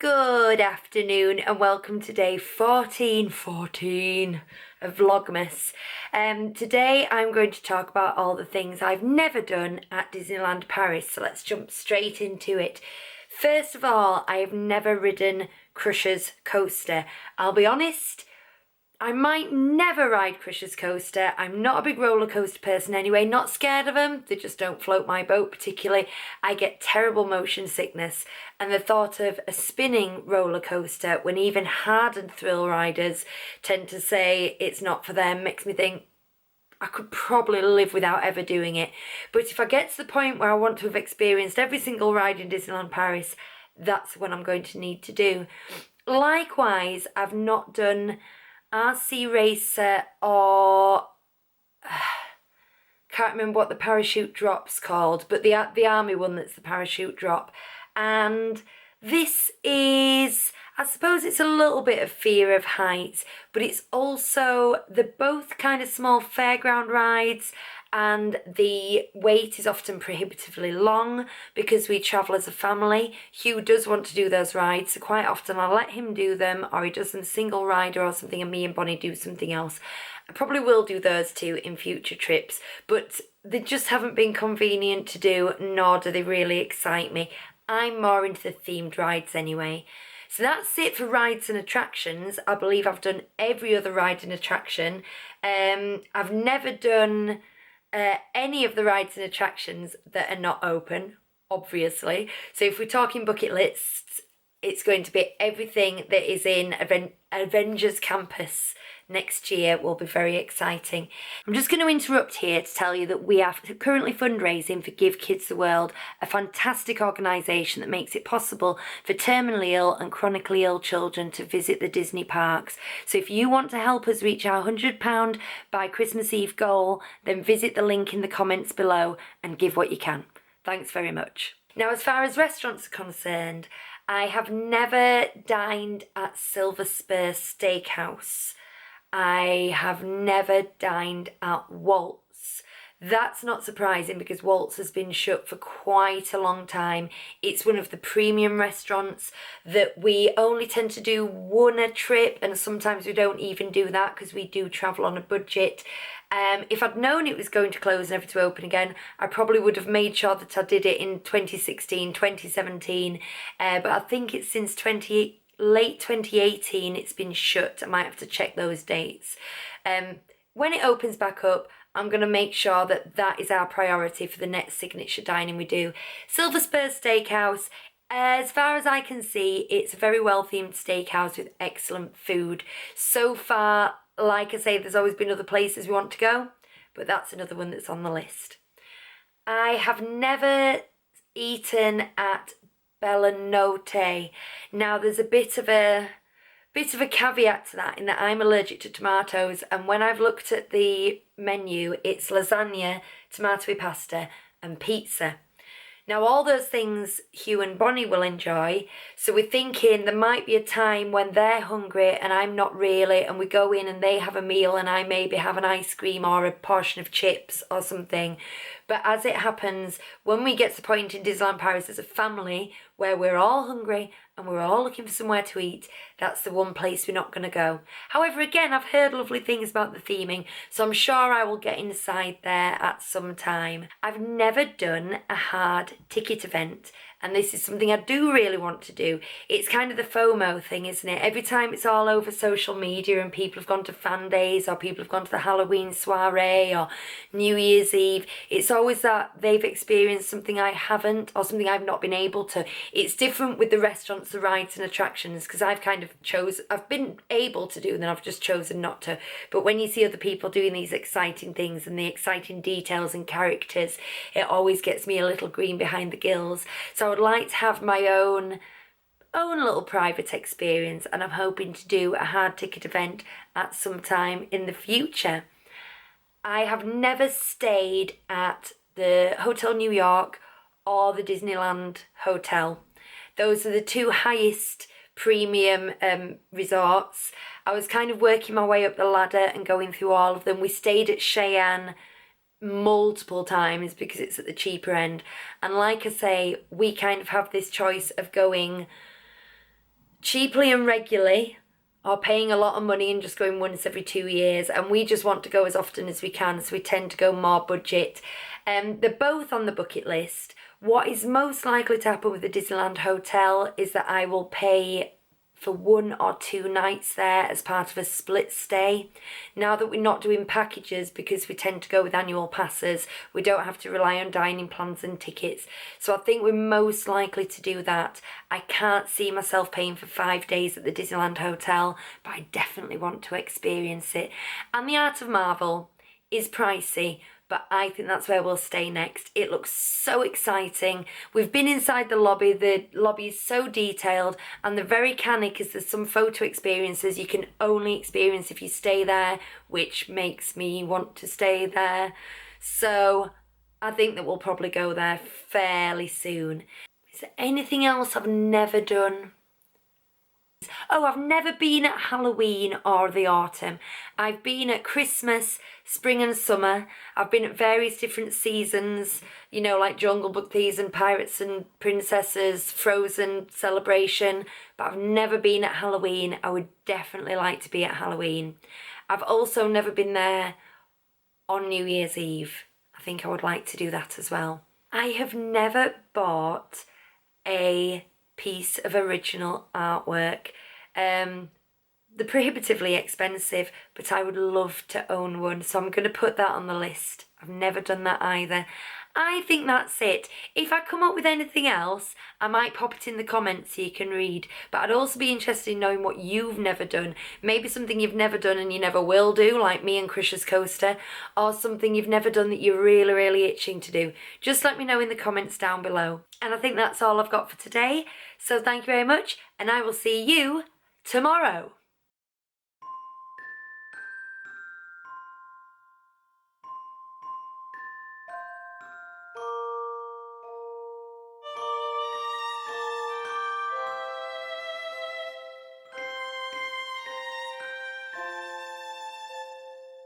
Good afternoon and welcome to day 14 of Vlogmas. Today I'm going to talk about all the things I've never done at Disneyland Paris, so let's jump straight into it. First of all, I have never ridden Crusher's coaster. I'll be honest, I might never ride Crusher's coaster. I'm not a big roller coaster person anyway, not scared of them. They just don't float my boat particularly. I get terrible motion sickness, and the thought of a spinning roller coaster when even hardened thrill riders tend to say it's not for them makes me think I could probably live without ever doing it. But if I get to the point where I want to have experienced every single ride in Disneyland Paris, that's what I'm going to need to do. Likewise, I've not done RC Racer or can't remember what the parachute drop's called, but the army one that's the parachute drop. And this is, I suppose it's a little bit of fear of heights, but it's also, they're both kind of small fairground rides, and the wait is often prohibitively long because we travel as a family. Hugh does want to do those rides, so quite often I'll let him do them, or he does them single rider or something, and me and Bonnie do something else. I probably will do those too in future trips, but they just haven't been convenient to do, nor do they really excite me. I'm more into the themed rides anyway. So that's it for rides and attractions. I believe I've done every other ride and attraction. I've never done any of the rides and attractions that are not open, obviously. So if we're talking bucket lists, it's going to be everything that is in Avengers Campus next year. Will be very exciting. I'm just going to interrupt here to tell you that we are currently fundraising for Give Kids the World, a fantastic organisation that makes it possible for terminally ill and chronically ill children to visit the Disney parks. So if you want to help us reach our £100 by Christmas Eve goal, then visit the link in the comments below and give what you can. Thanks very much. Now, as far as restaurants are concerned, I have never dined at Silver Spur Steakhouse. I have never dined at Waltz. That's not surprising because Waltz has been shut for quite a long time. It's one of the premium restaurants that we only tend to do one a trip, and sometimes we don't even do that because we do travel on a budget. If I'd known it was going to close and never to open again, I probably would have made sure that I did it in 2016, 2017, but I think it's since late 2018 it's been shut. I might have to check those dates. When it opens back up, I'm going to make sure that that is our priority for the next signature dining we do. Silver Spur Steakhouse, as far as I can see, it's a very well themed steakhouse with excellent food. So far, like I say, there's always been other places we want to go, but that's another one that's on the list. I have never eaten at Bellanote. Now, there's a bit of a caveat to that in that I'm allergic to tomatoes, and when I've looked at the menu, it's lasagna, tomato pasta and pizza. Now, all those things Hugh and Bonnie will enjoy, so we're thinking there might be a time when they're hungry and I'm not really, and we go in and they have a meal and I maybe have an ice cream or a portion of chips or something. But as it happens, when we get to the point in Disneyland Paris as a family where we're all hungry and we're all looking for somewhere to eat, that's the one place we're not going to go. However, again, I've heard lovely things about the theming, so I'm sure I will get inside there at some time. I've never done a hard ticket event, and this is something I do really want to do. It's kind of the FOMO thing, isn't it? Every time it's all over social media and people have gone to fan days or people have gone to the Halloween soiree or New Year's Eve, it's always that they've experienced something I haven't, or something I've not been able to. It's different with the restaurants, the rides and attractions, because I've been able to do, and then I've just chosen not to. But when you see other people doing these exciting things and the exciting details and characters, it always gets me a little green behind the gills. So I would like to have my own little private experience, and I'm hoping to do a hard ticket event at some time in the future. I have never stayed at the Hotel New York or the Disneyland Hotel. Those are the two highest premium resorts. I was kind of working my way up the ladder and going through all of them. We stayed at Cheyenne multiple times because it's at the cheaper end, and like I say, we kind of have this choice of going cheaply and regularly, or paying a lot of money and just going once every 2 years, and we just want to go as often as we can, so we tend to go more budget. They're both on the bucket list. What is most likely to happen with the Disneyland Hotel is that I will pay for 1 or 2 nights there as part of a split stay. Now that we're not doing packages, because we tend to go with annual passes, we don't have to rely on dining plans and tickets. So I think we're most likely to do that. I can't see myself paying for 5 days at the Disneyland Hotel, but I definitely want to experience it. And the Art of Marvel is pricey, but I think that's where we'll stay next. It looks so exciting. We've been inside the lobby. The lobby is so detailed, and they're very canny because there's some photo experiences you can only experience if you stay there, which makes me want to stay there. So I think that we'll probably go there fairly soon. Is there anything else I've never done? Oh, I've never been at Halloween or the autumn. I've been at Christmas, spring and summer. I've been at various different seasons, you know, like Jungle Book season, Pirates and Princesses, Frozen celebration, but I've never been at Halloween. I would definitely like to be at Halloween. I've also never been there on New Year's Eve. I think I would like to do that as well. I have never bought a piece of original artwork. They're prohibitively expensive, but I would love to own one, so I'm going to put that on the list. I've never done that either. I think that's it. If I come up with anything else, I might pop it in the comments so you can read. But I'd also be interested in knowing what you've never done. Maybe something you've never done and you never will do, like me and Krisha's coaster, or something you've never done that you're really, really itching to do. Just let me know in the comments down below. And I think that's all I've got for today. So thank you very much, and I will see you tomorrow.